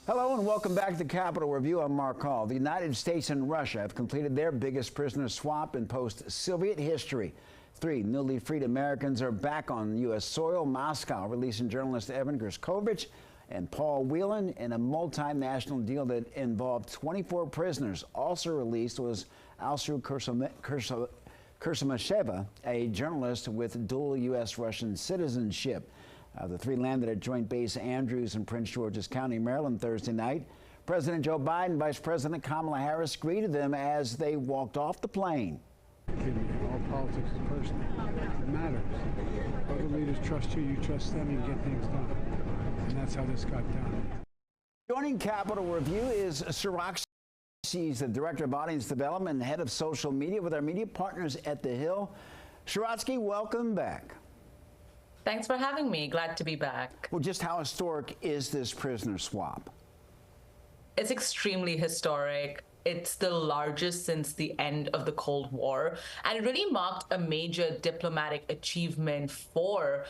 Hello and welcome back to Capitol Review. I'm Mark Hall. The United States and Russia have completed their biggest prisoner swap in post-Soviet history. 3 newly freed Americans are back on U.S. soil. Moscow releasing journalist Evan Gershkovich and Paul Whelan in a multinational deal that involved 24 prisoners. Also released was Alsu Kursamasheva, a journalist with dual U.S.-Russian citizenship. The 3 landed at Joint Base Andrews in Prince George's County, Maryland, Thursday night. President Joe Biden and Vice President Kamala Harris greeted them as they walked off the plane. All politics is personal. It matters. Other leaders trust you, you trust them, you get things done. And that's how this got done. Joining Capitol Review is Sarakshi. She's the Director of Audience Development and Head of Social Media with our media partners at The Hill. Sarakshi, welcome back. Thanks for having me. Glad to be back. Well, just how historic is this prisoner swap? It's extremely historic. It's the largest since the end of the Cold War, and it really marked a major diplomatic achievement for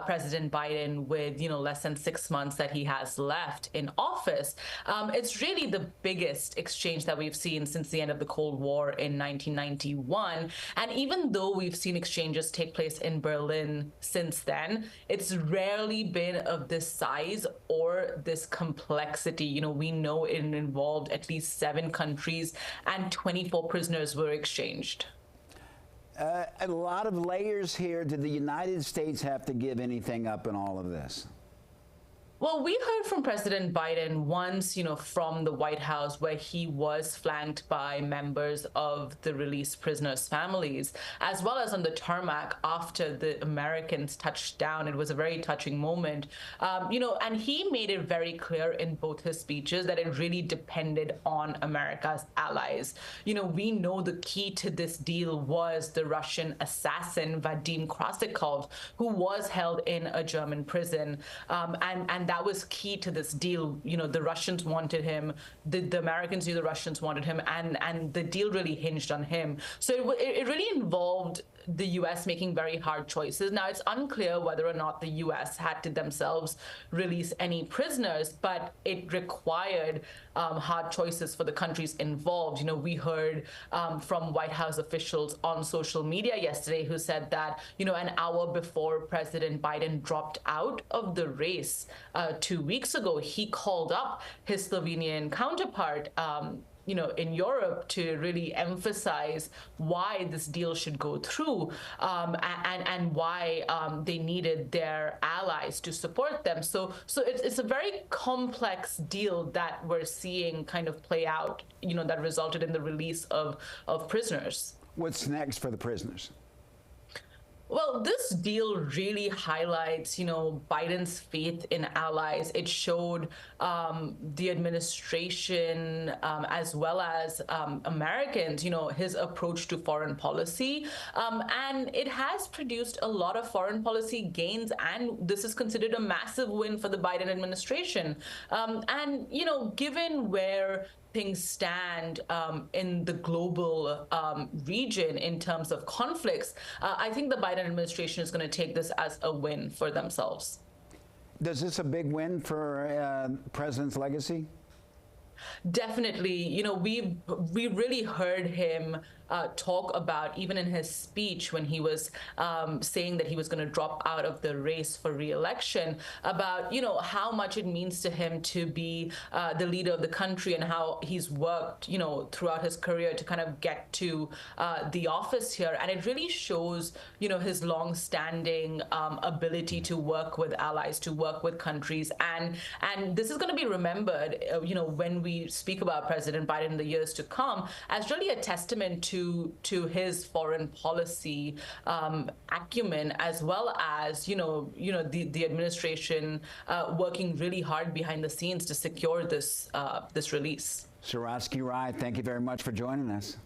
President Biden with, less than 6 months that he has left in office. It's really the biggest exchange that we've seen since the end of the Cold War in 1991. And even though we've seen exchanges take place in Berlin since then, it's rarely been of this size or this complexity. We know it involved at least 7 countries and 24 prisoners were exchanged. A lot of layers here. Did the United States have to give anything up in all of this? Well, we heard from President Biden once, from the White House, where he was flanked by members of the released prisoners' families, as well as on the tarmac after the Americans touched down. It was a very touching moment, and he made it very clear in both his speeches that it really depended on America's allies. We know the key to this deal was the Russian assassin, Vadim Krasikov, who was held in a German prison, and that was key to this deal. The Russians wanted him, the Americans knew the Russians wanted him, and the deal really hinged on him. So it really involved the U.S. making very hard choices. Now, it's unclear whether or not the U.S. had to themselves release any prisoners, but it required hard choices for the countries involved. We heard from White House officials on social media yesterday who said that, an hour before President Biden dropped out of the race 2 weeks ago, he called up his Slovenian counterpart, in Europe to really emphasize why this deal should go through, and why they needed their allies to support them. So it's a very complex deal that we're seeing kind of play out, that resulted in the release of prisoners. What's next for the prisoners? Well, this deal really highlights, Biden's faith in allies. It showed the administration, as well as Americans, his approach to foreign policy. And it has produced a lot of foreign policy gains, and this is considered a massive win for the Biden administration. And, given where things stand in the global region in terms of conflicts, I think the Biden administration is going to take this as a win for themselves. Does this a big win for President's legacy? Definitely. We really heard him talk about, even in his speech when he was saying that he was going to drop out of the race for re-election, about how much it means to him to be the leader of the country, and how he's worked throughout his career to kind of get to the office here. And it really shows his long-standing ability to work with allies, to work with countries, and this is going to be remembered when we speak about President Biden in the years to come, as really a testament to his foreign policy acumen, as well as the administration working really hard behind the scenes to secure this release. Sarakshi, thank you very much for joining us.